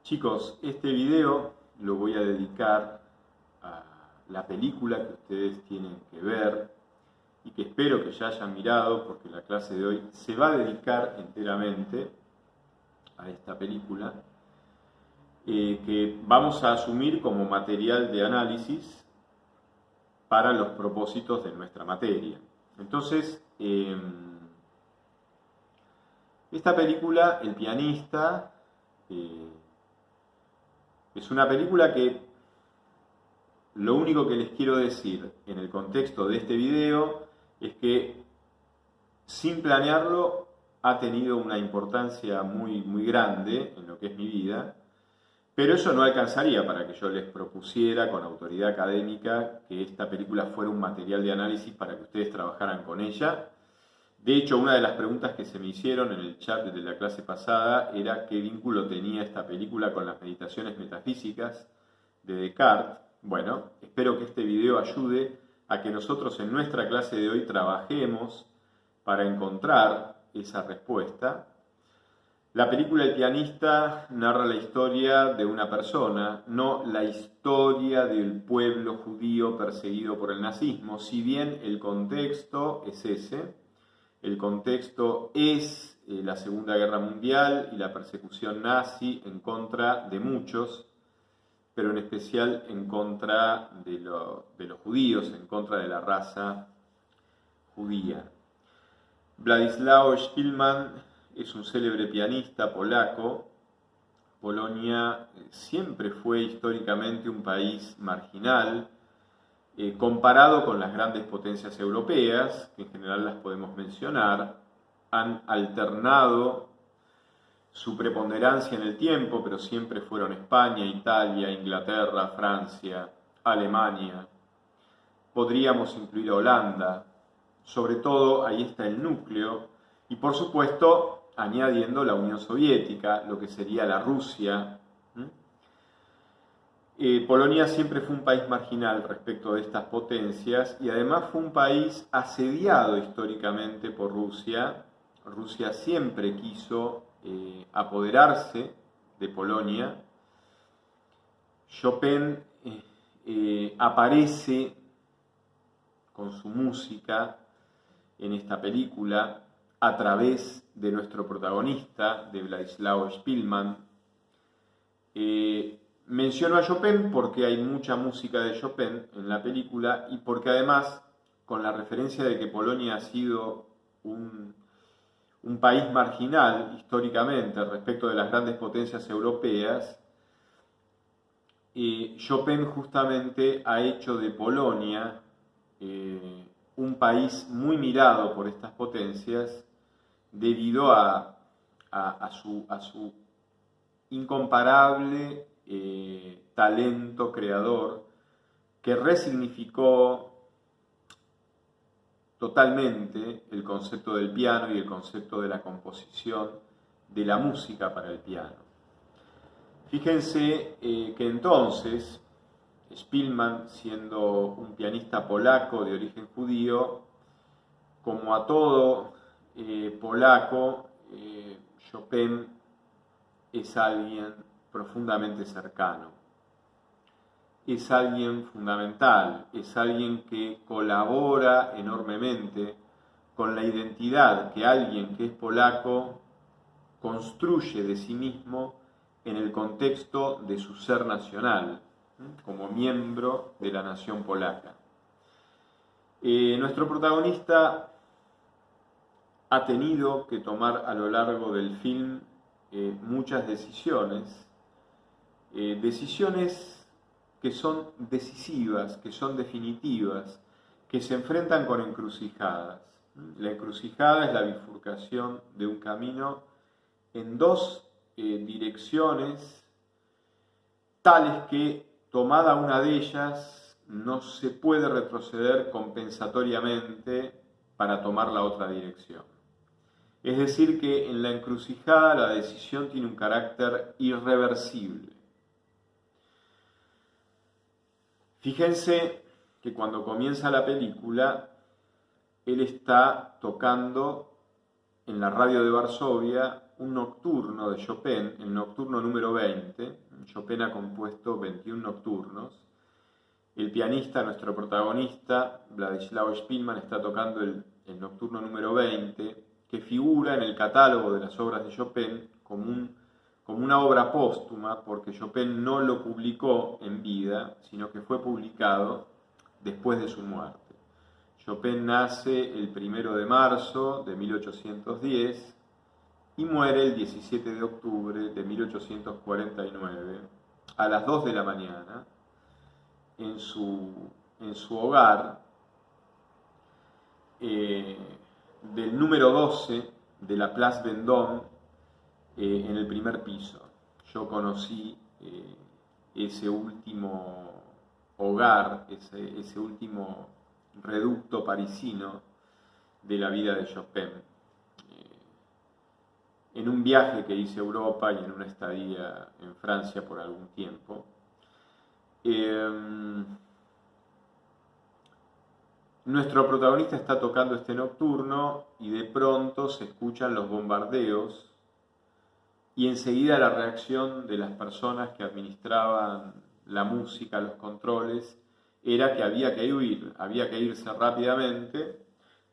Chicos, este video lo voy a dedicar a la película que ustedes tienen que ver y que espero que ya hayan mirado, porque la clase de hoy se va a dedicar enteramente a esta película, que vamos a asumir como material de análisis para los propósitos de nuestra materia. Entonces, esta película, El pianista, es una película que lo único que les quiero decir en el contexto de este video es que sin planearlo ha tenido una importancia muy grande en lo que es mi vida, pero eso no alcanzaría para que yo les propusiera con autoridad académica que esta película fuera un material de análisis para que ustedes trabajaran con ella. De hecho, una de las preguntas que se me hicieron en el chat de la clase pasada era qué vínculo tenía esta película con las meditaciones metafísicas de Descartes. Bueno, espero que este video ayude a que nosotros en nuestra clase de hoy trabajemos para encontrar esa respuesta. La película El pianista narra la historia de una persona, no la historia del pueblo judío perseguido por el nazismo, si bien el contexto es ese. El contexto es la Segunda Guerra Mundial y la persecución nazi en contra de muchos, pero en especial en contra de los judíos, en contra de la raza judía. Władysław Szpilman es un célebre pianista polaco. Polonia siempre fue históricamente un país marginal, comparado con las grandes potencias europeas, que en general las podemos mencionar. Han alternado su preponderancia en el tiempo, pero siempre fueron España, Italia, Inglaterra, Francia, Alemania. Podríamos incluir a Holanda. Sobre todo ahí está el núcleo, y por supuesto añadiendo la Unión Soviética, lo que sería la Rusia. Polonia siempre fue un país marginal respecto de estas potencias y además fue un país asediado históricamente por Rusia. Rusia siempre quiso apoderarse de Polonia. Chopin aparece con su música en esta película a través de nuestro protagonista, de Władysław Szpilman. Menciono a Chopin porque hay mucha música de Chopin en la película y porque además, con la referencia de que Polonia ha sido un país marginal históricamente respecto de las grandes potencias europeas, Chopin justamente ha hecho de Polonia un país muy mirado por estas potencias debido a su incomparable talento creador, que resignificó totalmente el concepto del piano y el concepto de la composición de la música para el piano. Fíjense que entonces Szpilman, siendo un pianista polaco de origen judío, como a todo polaco, Chopin es alguien profundamente cercano, es alguien fundamental, es alguien que colabora enormemente con la identidad que alguien que es polaco construye de sí mismo en el contexto de su ser nacional, como miembro de la nación polaca. Nuestro protagonista ha tenido que tomar a lo largo del film muchas decisiones, decisiones que son decisivas, que son definitivas, que se enfrentan con encrucijadas. La encrucijada es la bifurcación de un camino en dos direcciones, tales que, tomada una de ellas, no se puede retroceder compensatoriamente para tomar la otra dirección. Es decir, que en la encrucijada la decisión tiene un carácter irreversible. Fíjense que cuando comienza la película, él está tocando en la radio de Varsovia un nocturno de Chopin, el nocturno número 20. Chopin ha compuesto 21 nocturnos. El pianista, nuestro protagonista, Władysław Szpilman, está tocando el nocturno número 20, que figura en el catálogo de las obras de Chopin como una obra póstuma, porque Chopin no lo publicó en vida, sino que fue publicado después de su muerte. Chopin nace el 1 de marzo de 1810 y muere el 17 de octubre de 1849 a las 2 de la mañana en su hogar del número 12 de la Place Vendôme, en el primer piso. Yo conocí ese último hogar, ese último reducto parisino de la vida de Chopin, en un viaje que hice a Europa y en una estadía en Francia por algún tiempo. Nuestro protagonista está tocando este nocturno y de pronto se escuchan los bombardeos y enseguida la reacción de las personas que administraban la música, los controles, era que había que huir, había que irse rápidamente,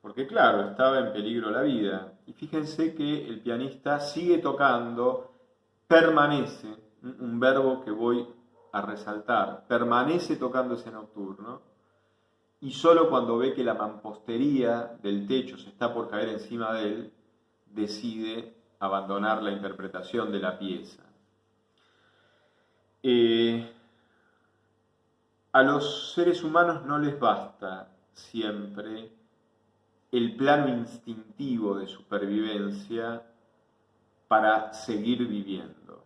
porque claro, estaba en peligro la vida. Y fíjense que el pianista sigue tocando, permanece, un verbo que voy a resaltar, permanece tocando ese nocturno, y solo cuando ve que la mampostería del techo se está por caer encima de él, decide abandonar la interpretación de la pieza. A los seres humanos no les basta siempre el plano instintivo de supervivencia para seguir viviendo.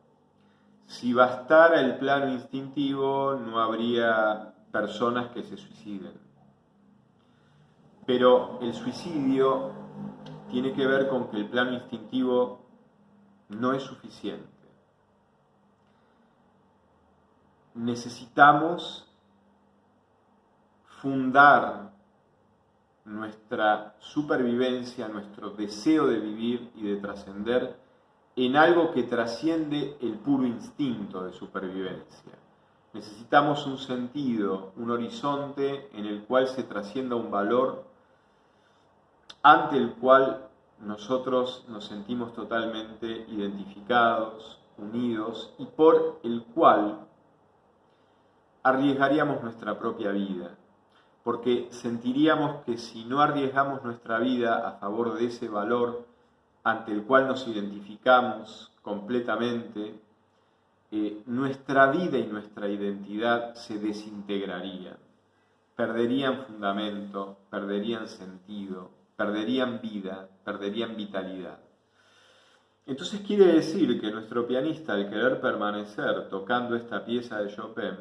Si bastara el plano instintivo, no habría personas que se suiciden. Pero el suicidio tiene que ver con que el plano instintivo no es suficiente. Necesitamos fundar nuestra supervivencia, nuestro deseo de vivir y de trascender en algo que trasciende el puro instinto de supervivencia. Necesitamos un sentido, un horizonte en el cual se trascienda un valor ante el cual nosotros nos sentimos totalmente identificados, unidos, y por el cual arriesgaríamos nuestra propia vida, porque sentiríamos que si no arriesgamos nuestra vida a favor de ese valor ante el cual nos identificamos completamente, nuestra vida y nuestra identidad se desintegrarían, perderían fundamento, perderían sentido, perderían vida, perderían vitalidad. Entonces quiere decir que nuestro pianista, al querer permanecer tocando esta pieza de Chopin,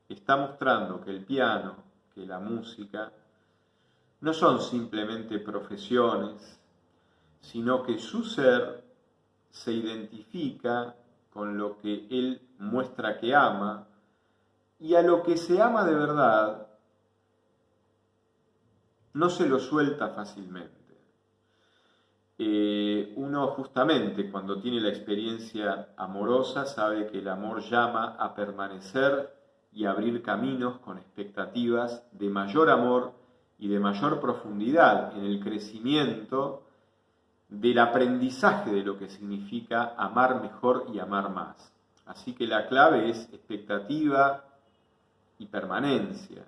está mostrando que el piano, que la música, no son simplemente profesiones, sino que su ser se identifica con lo que él muestra que ama, y a lo que se ama de verdad no se lo suelta fácilmente. Uno justamente cuando tiene la experiencia amorosa sabe que el amor llama a permanecer y abrir caminos con expectativas de mayor amor y de mayor profundidad en el crecimiento del aprendizaje de lo que significa amar mejor y amar más. Así que la clave es expectativa y permanencia.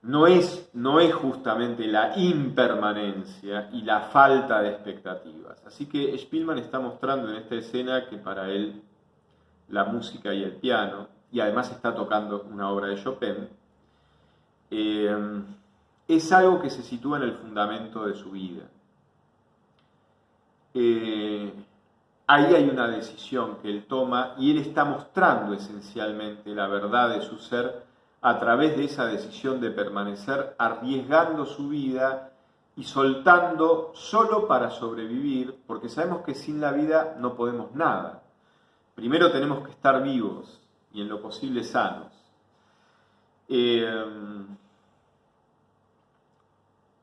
No es justamente la impermanencia y la falta de expectativas. Así que Szpilman está mostrando en esta escena que para él la música y el piano, y además está tocando una obra de Chopin, es algo que se sitúa en el fundamento de su vida. Ahí hay una decisión que él toma y él está mostrando esencialmente la verdad de su ser a través de esa decisión de permanecer, arriesgando su vida y soltando solo para sobrevivir, porque sabemos que sin la vida no podemos nada. Primero tenemos que estar vivos y en lo posible sanos.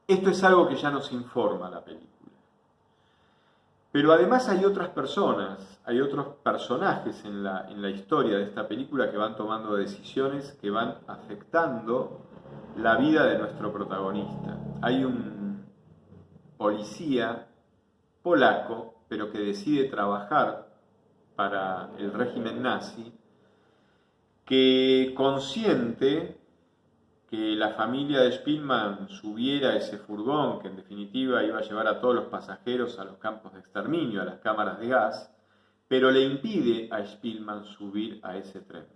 Esto es algo que ya nos informa la película. Pero además hay otras personas, hay otros personajes en la historia de esta película que van tomando decisiones que van afectando la vida de nuestro protagonista. Hay un policía polaco, pero que decide trabajar para el régimen nazi, que consciente que la familia de Spielman subiera a ese furgón, que en definitiva iba a llevar a todos los pasajeros a los campos de exterminio, a las cámaras de gas, pero le impide a Spielman subir a ese tren.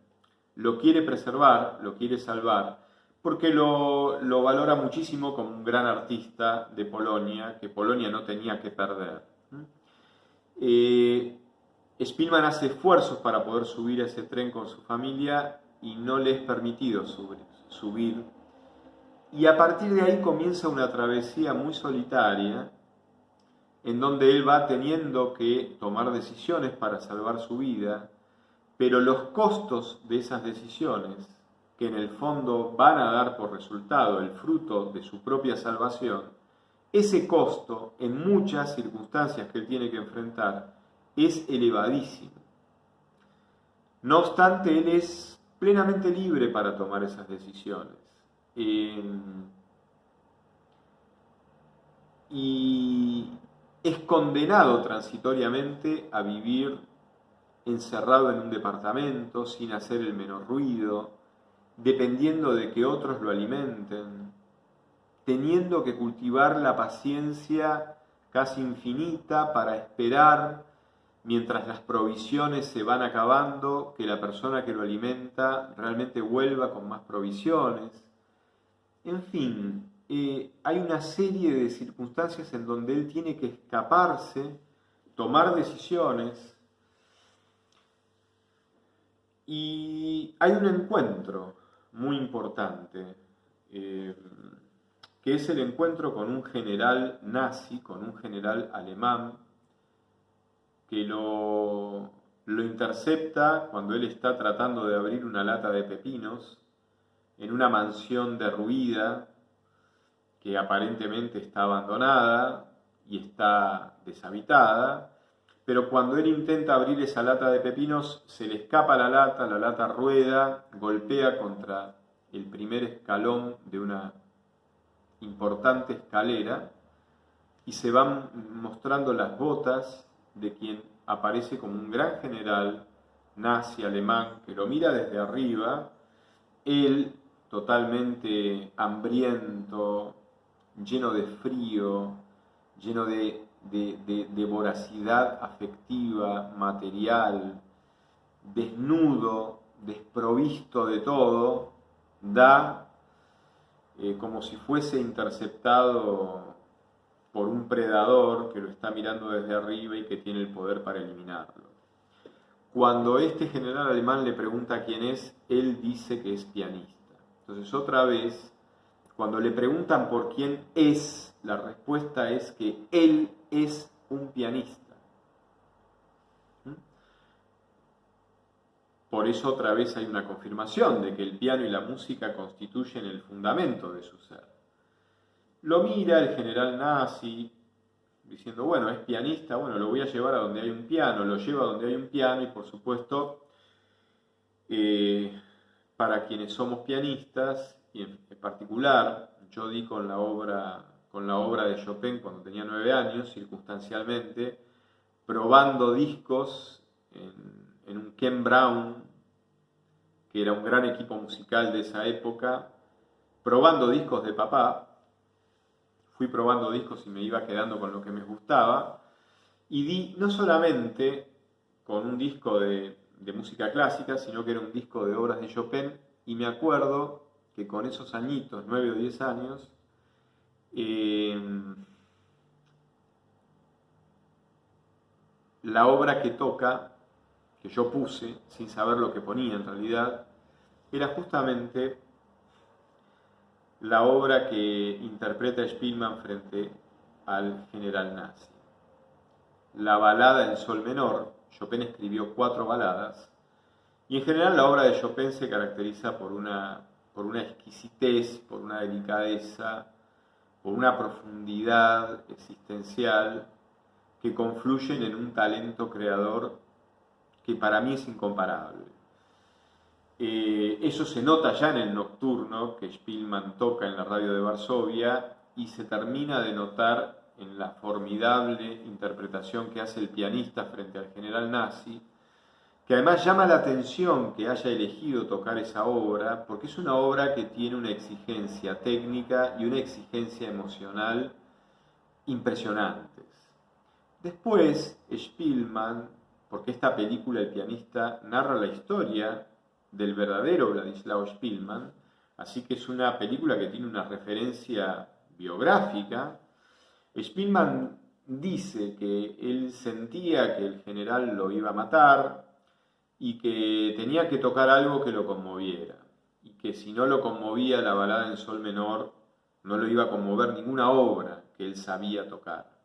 Lo quiere preservar, lo quiere salvar, porque lo valora muchísimo como un gran artista de Polonia, que Polonia no tenía que perder. Spielman hace esfuerzos para poder subir a ese tren con su familia y no le es permitido subir. Y a partir de ahí comienza una travesía muy solitaria en donde él va teniendo que tomar decisiones para salvar su vida, pero los costos de esas decisiones, que en el fondo van a dar por resultado el fruto de su propia salvación, ese costo, en muchas circunstancias que él tiene que enfrentar, es elevadísimo. No obstante, él es plenamente libre para tomar esas decisiones. Y es condenado transitoriamente a vivir encerrado en un departamento, sin hacer el menor ruido, dependiendo de que otros lo alimenten, teniendo que cultivar la paciencia casi infinita para esperar, mientras las provisiones se van acabando, que la persona que lo alimenta realmente vuelva con más provisiones. En fin, hay una serie de circunstancias en donde él tiene que escaparse, tomar decisiones, y hay un encuentro muy importante, que es el encuentro con un general nazi, con un general alemán, que lo intercepta cuando él está tratando de abrir una lata de pepinos en una mansión derruida que aparentemente está abandonada y está deshabitada, pero cuando él intenta abrir esa lata de pepinos se le escapa la lata rueda, golpea contra el primer escalón de una importante escalera y se van mostrando las botas de quien aparece como un gran general nazi alemán que lo mira desde arriba, él totalmente hambriento, lleno de frío, lleno de voracidad afectiva, material, desnudo, desprovisto de todo, da como si fuese interceptado por un predador que lo está mirando desde arriba y que tiene el poder para eliminarlo. Cuando este general alemán le pregunta quién es, él dice que es pianista. Entonces otra vez, cuando le preguntan por quién es, la respuesta es que él es un pianista. Por eso otra vez hay una confirmación de que el piano y la música constituyen el fundamento de su ser. Lo mira el general nazi diciendo, bueno, es pianista, bueno, lo voy a llevar a donde hay un piano, lo lleva a donde hay un piano y por supuesto, para quienes somos pianistas, y en particular, yo di con la obra de Chopin cuando tenía 9 años, circunstancialmente, probando discos en un Ken Brown, que era un gran equipo musical de esa época, probando discos de papá. Fui probando discos y me iba quedando con lo que me gustaba, y di no solamente con un disco de música clásica, sino que era un disco de obras de Chopin, y me acuerdo que con esos añitos, 9 o 10 años, la obra que toca, que yo puse, sin saber lo que ponía en realidad, era justamente la obra que interpreta Spielman frente al general nazi. La balada en sol menor. Chopin escribió 4 baladas, y en general la obra de Chopin se caracteriza por una exquisitez, por una delicadeza, por una profundidad existencial que confluyen en un talento creador que para mí es incomparable. Eso se nota ya en el Nocturno que Spielmann toca en la radio de Varsovia y se termina de notar en la formidable interpretación que hace el pianista frente al general nazi, que además llama la atención que haya elegido tocar esa obra, porque es una obra que tiene una exigencia técnica y una exigencia emocional impresionantes. Después, Spielmann, porque esta película, el pianista, narra la historia del verdadero Władysław Spielmann, así que es una película que tiene una referencia biográfica. Spielmann dice que él sentía que el general lo iba a matar y que tenía que tocar algo que lo conmoviera, y que si no lo conmovía la balada en sol menor, no lo iba a conmover ninguna obra que él sabía tocar.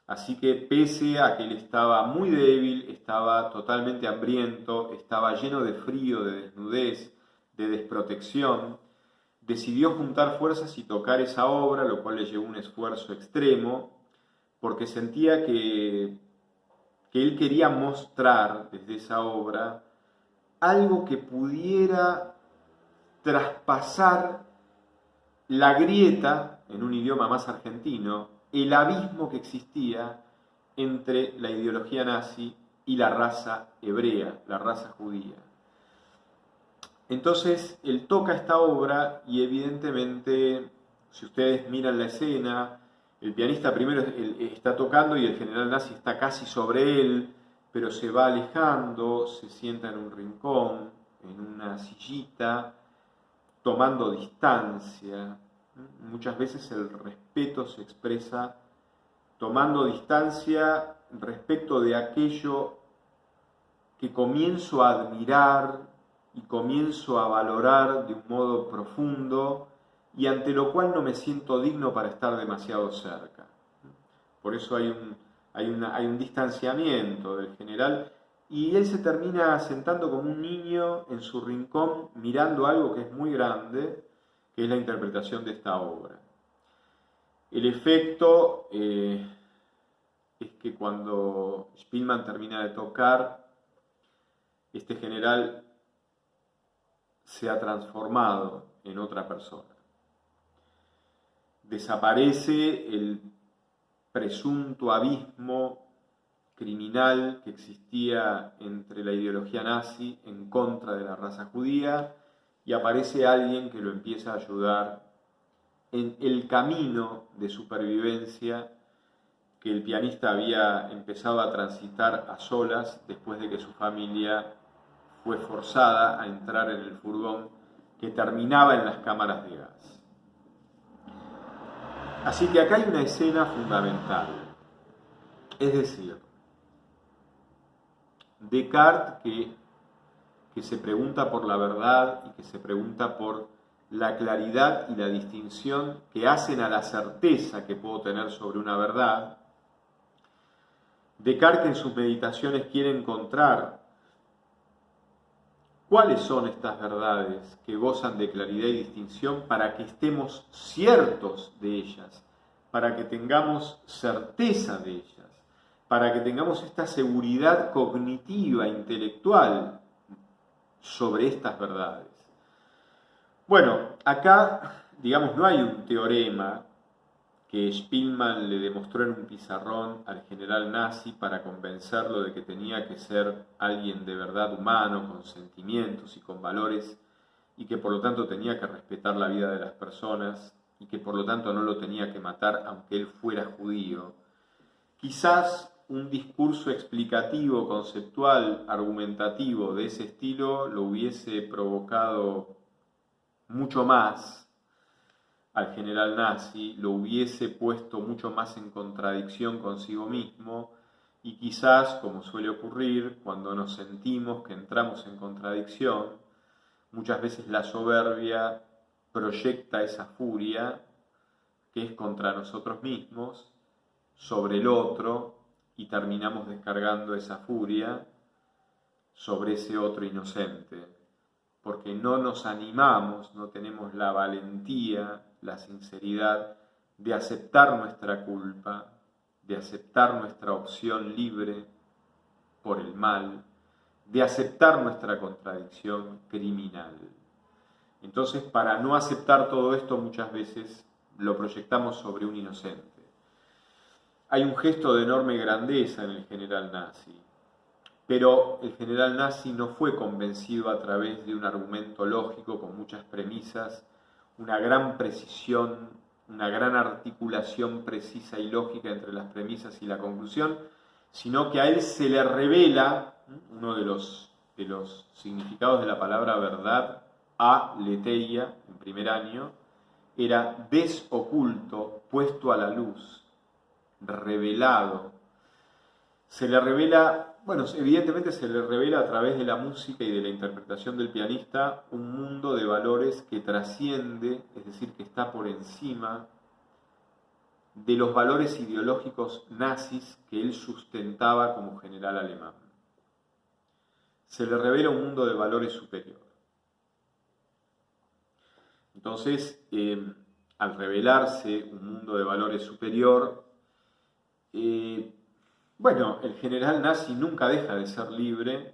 Así que pese a que él estaba muy débil, estaba totalmente hambriento, estaba lleno de frío, de desnudez, de desprotección, decidió juntar fuerzas y tocar esa obra, lo cual le llevó un esfuerzo extremo, porque sentía que él quería mostrar desde esa obra algo que pudiera traspasar la grieta, en un idioma más argentino, el abismo que existía entre la ideología nazi y la raza hebrea, la raza judía. Entonces, él toca esta obra y evidentemente, si ustedes miran la escena, el pianista primero está tocando y el general nazi está casi sobre él, pero se va alejando, se sienta en un rincón, en una sillita, tomando distancia. Muchas veces el respeto se expresa tomando distancia respecto de aquello que comienzo a admirar y comienzo a valorar de un modo profundo y ante lo cual no me siento digno para estar demasiado cerca. Por eso hay un distanciamiento del general y él se termina sentando como un niño en su rincón mirando algo que es muy grande, que es la interpretación de esta obra. El efecto es que cuando Spielmann termina de tocar, este general se ha transformado en otra persona. Desaparece el presunto abismo criminal que existía entre la ideología nazi en contra de la raza judía y aparece alguien que lo empieza a ayudar en el camino de supervivencia que el pianista había empezado a transitar a solas después de que su familia fue forzada a entrar en el furgón que terminaba en las cámaras de gas. Así que acá hay una escena fundamental, es decir, Descartes que se pregunta por la verdad y que se pregunta por la claridad y la distinción que hacen a la certeza que puedo tener sobre una verdad. Descartes en sus meditaciones quiere encontrar cuáles son estas verdades que gozan de claridad y distinción para que estemos ciertos de ellas, para que tengamos certeza de ellas, para que tengamos esta seguridad cognitiva, intelectual sobre estas verdades. Bueno, acá, digamos, no hay un teorema que Spielmann le demostró en un pizarrón al general nazi para convencerlo de que tenía que ser alguien de verdad humano, con sentimientos y con valores, y que por lo tanto tenía que respetar la vida de las personas, y que por lo tanto no lo tenía que matar aunque él fuera judío. Quizás un discurso explicativo, conceptual, argumentativo de ese estilo lo hubiese provocado mucho más al general nazi, lo hubiese puesto mucho más en contradicción consigo mismo y quizás, como suele ocurrir, cuando nos sentimos que entramos en contradicción, muchas veces la soberbia proyecta esa furia que es contra nosotros mismos sobre el otro y terminamos descargando esa furia sobre ese otro inocente, porque no nos animamos, no tenemos la valentía, la sinceridad de aceptar nuestra culpa, de aceptar nuestra opción libre por el mal, de aceptar nuestra contradicción criminal. Entonces, para no aceptar todo esto, muchas veces lo proyectamos sobre un inocente. Hay un gesto de enorme grandeza en el general nazi, pero el general nazi no fue convencido a través de un argumento lógico con muchas premisas, una gran precisión, una gran articulación precisa y lógica entre las premisas y la conclusión, sino que a él se le revela, uno de los significados de la palabra verdad, aletheia, en primer año, era desoculto, puesto a la luz, revelado. Se le revela, bueno, evidentemente se le revela a través de la música y de la interpretación del pianista un mundo de valores que trasciende, es decir, que está por encima de los valores ideológicos nazis que él sustentaba como general alemán. Se le revela un mundo de valores superior. Entonces, al revelarse un mundo de valores superior, bueno, el general nazi nunca deja de ser libre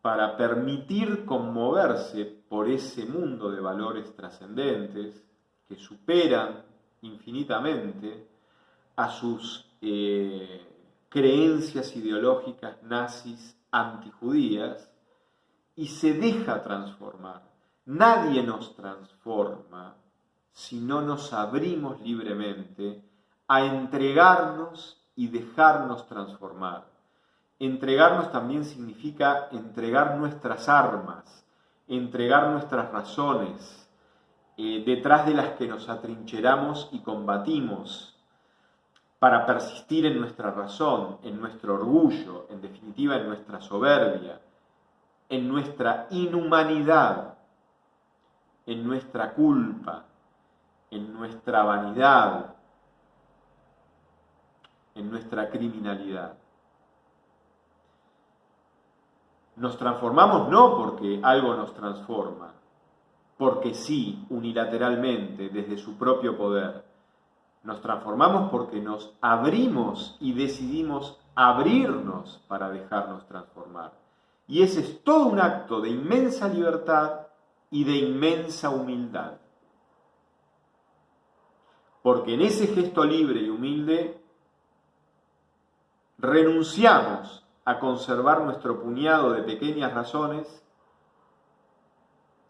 para permitir conmoverse por ese mundo de valores trascendentes que superan infinitamente a sus creencias ideológicas nazis antijudías y se deja transformar. Nadie nos transforma si no nos abrimos libremente a entregarnos y dejarnos transformar. Entregarnos también significa entregar nuestras armas, entregar nuestras razones, detrás de las que nos atrincheramos y combatimos para persistir en nuestra razón, en nuestro orgullo, en definitiva en nuestra soberbia, en nuestra inhumanidad, en nuestra culpa, en nuestra vanidad, en nuestra criminalidad. Nos transformamos no porque algo nos transforma, porque sí, unilateralmente, desde su propio poder. Nos transformamos porque nos abrimos y decidimos abrirnos para dejarnos transformar. Y ese es todo un acto de inmensa libertad y de inmensa humildad. Porque en ese gesto libre y humilde renunciamos a conservar nuestro puñado de pequeñas razones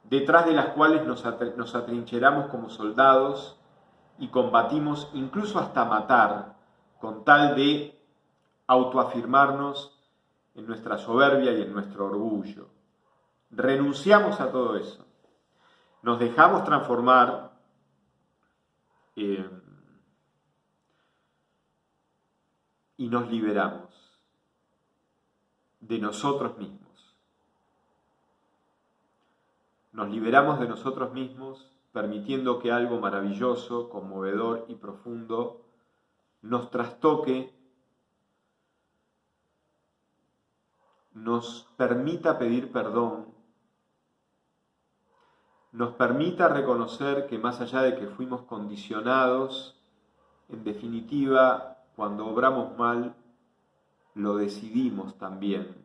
detrás de las cuales nos atrincheramos como soldados y combatimos incluso hasta matar con tal de autoafirmarnos en nuestra soberbia y en nuestro orgullo. Renunciamos a todo eso. Nos dejamos transformar y nos liberamos de nosotros mismos. Nos liberamos de nosotros mismos permitiendo que algo maravilloso, conmovedor y profundo nos trastoque, nos permita pedir perdón, nos permita reconocer que más allá de que fuimos condicionados, en definitiva, cuando obramos mal, lo decidimos también,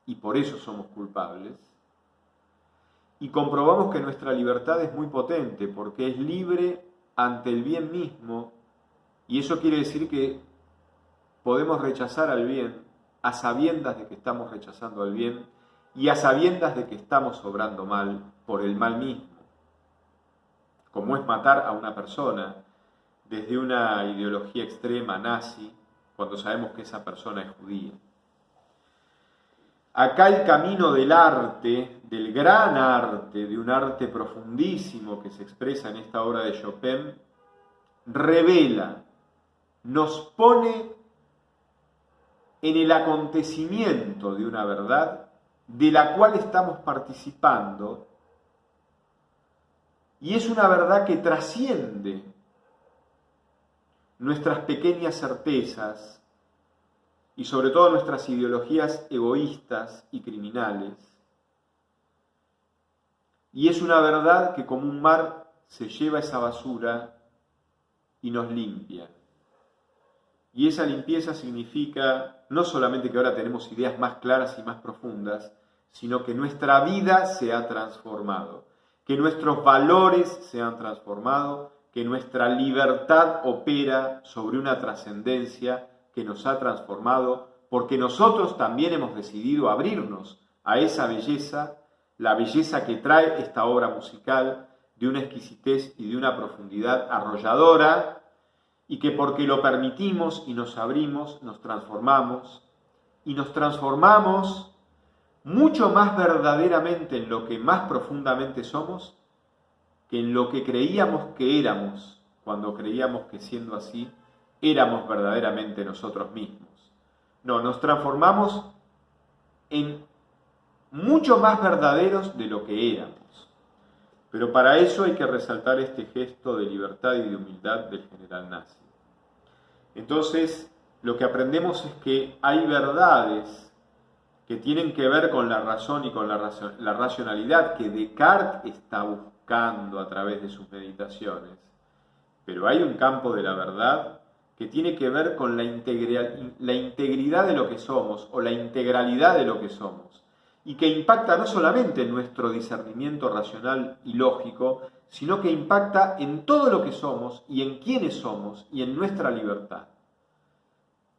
y por eso somos culpables. Y comprobamos que nuestra libertad es muy potente, porque es libre ante el bien mismo, y eso quiere decir que podemos rechazar al bien a sabiendas de que estamos rechazando al bien y a sabiendas de que estamos obrando mal por el mal mismo, como es matar a una persona desde una ideología extrema nazi cuando sabemos que esa persona es judía. Acá el camino del arte, del gran arte, de un arte profundísimo que se expresa en esta obra de Chopin, revela, nos pone en el acontecimiento de una verdad de la cual estamos participando, y es una verdad que trasciende nuestras pequeñas certezas y sobre todo nuestras ideologías egoístas y criminales. Y es una verdad que como un mar se lleva esa basura y nos limpia. Y esa limpieza significa no solamente que ahora tenemos ideas más claras y más profundas, sino que nuestra vida se ha transformado, que nuestros valores se han transformado, que nuestra libertad opera sobre una trascendencia que nos ha transformado, porque nosotros también hemos decidido abrirnos a esa belleza, la belleza que trae esta obra musical, de una exquisitez y de una profundidad arrolladora, y que porque lo permitimos y nos abrimos, nos transformamos, y nos transformamos mucho más verdaderamente en lo que más profundamente somos, que en lo que creíamos que éramos, cuando creíamos que siendo así, éramos verdaderamente nosotros mismos. No, nos transformamos en mucho más verdaderos de lo que éramos. Pero para eso hay que resaltar este gesto de libertad y de humildad del general nazi. Entonces, lo que aprendemos es que hay verdades que tienen que ver con la razón y con la racionalidad que Descartes está buscando a través de sus meditaciones. Pero hay un campo de la verdad que tiene que ver con la integridad de lo que somos o la integralidad de lo que somos, y que impacta no solamente en nuestro discernimiento racional y lógico, sino que impacta en todo lo que somos y en quiénes somos y en nuestra libertad.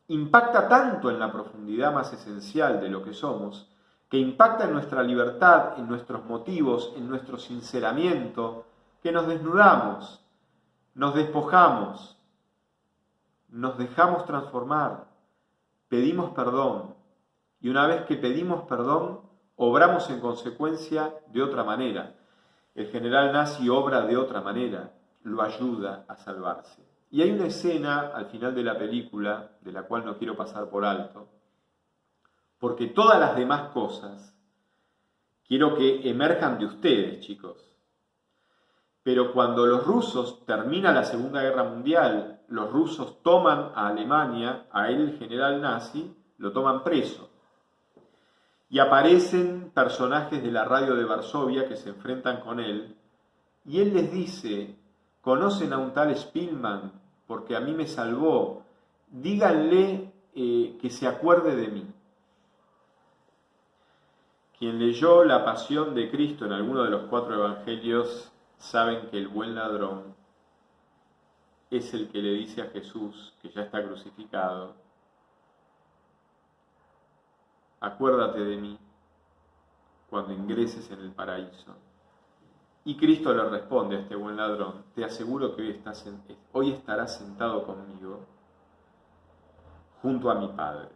Impacta tanto en la profundidad más esencial de lo que somos, que impacta en nuestra libertad, en nuestros motivos, en nuestro sinceramiento, que nos desnudamos, nos despojamos, nos dejamos transformar, pedimos perdón, y una vez que pedimos perdón, obramos en consecuencia de otra manera. El general nazi obra de otra manera, lo ayuda a salvarse. Y hay una escena al final de la película, de la cual no quiero pasar por alto, porque todas las demás cosas quiero que emerjan de ustedes, chicos. Pero cuando los rusos termina la Segunda Guerra Mundial, los rusos toman a Alemania, a él, el general nazi, lo toman preso. Y aparecen personajes de la radio de Varsovia que se enfrentan con él, y él les dice: ¿conocen a un tal Spielmann? Porque a mí me salvó. Díganle que se acuerde de mí. Quien leyó La Pasión de Cristo en alguno de los 4 evangelios saben que el buen ladrón es el que le dice a Jesús, que ya está crucificado: acuérdate de mí cuando ingreses en el paraíso. Y Cristo le responde a este buen ladrón: te aseguro que hoy estarás sentado conmigo junto a mi Padre.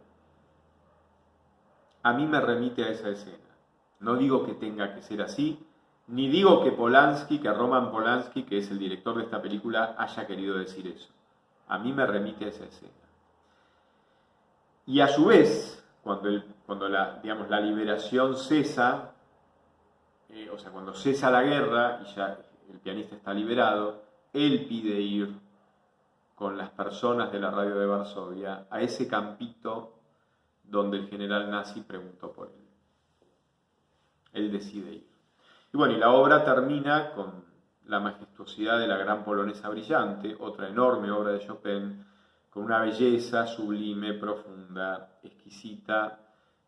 A mí me remite a esa escena. No digo que tenga que ser así, ni digo que Roman Polanski, que es el director de esta película, haya querido decir eso. A mí me remite a esa escena. Y a su vez, cuando la liberación cesa, cuando cesa la guerra y ya el pianista está liberado, él pide ir con las personas de la radio de Varsovia a ese campito donde el general nazi preguntó por él. Él decide ir. Y bueno, y la obra termina con la majestuosidad de la Gran Polonesa Brillante, otra enorme obra de Chopin, con una belleza sublime, profunda, exquisita,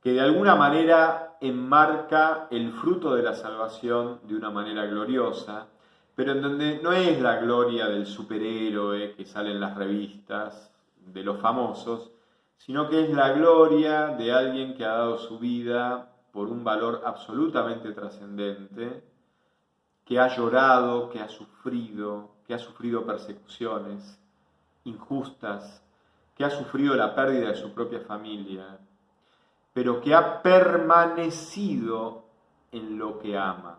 que de alguna manera enmarca el fruto de la salvación de una manera gloriosa, pero en donde no es la gloria del superhéroe que sale en las revistas, de los famosos, sino que es la gloria de alguien que ha dado su vida por un valor absolutamente trascendente, que ha llorado, que ha sufrido persecuciones injustas, que ha sufrido la pérdida de su propia familia, pero que ha permanecido en lo que ama.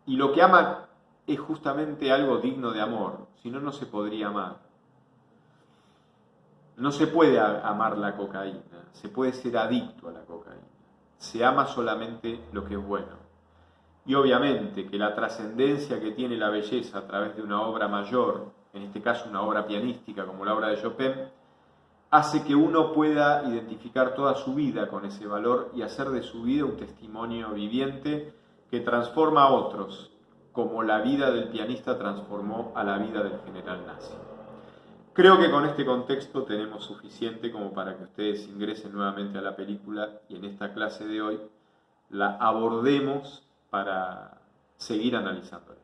Y lo que ama es justamente algo digno de amor, si no, no se podría amar. No se puede amar la cocaína, se puede ser adicto a la cocaína. Se ama solamente lo que es bueno. Y obviamente que la trascendencia que tiene la belleza a través de una obra mayor, en este caso una obra pianística como la obra de Chopin, hace que uno pueda identificar toda su vida con ese valor y hacer de su vida un testimonio viviente que transforma a otros, como la vida del pianista transformó a la vida del general nazi. Creo que con este contexto tenemos suficiente como para que ustedes ingresen nuevamente a la película y en esta clase de hoy la abordemos para seguir analizándola.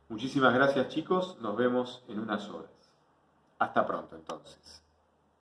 Muchísimas gracias, chicos, nos vemos en unas horas. Hasta pronto entonces.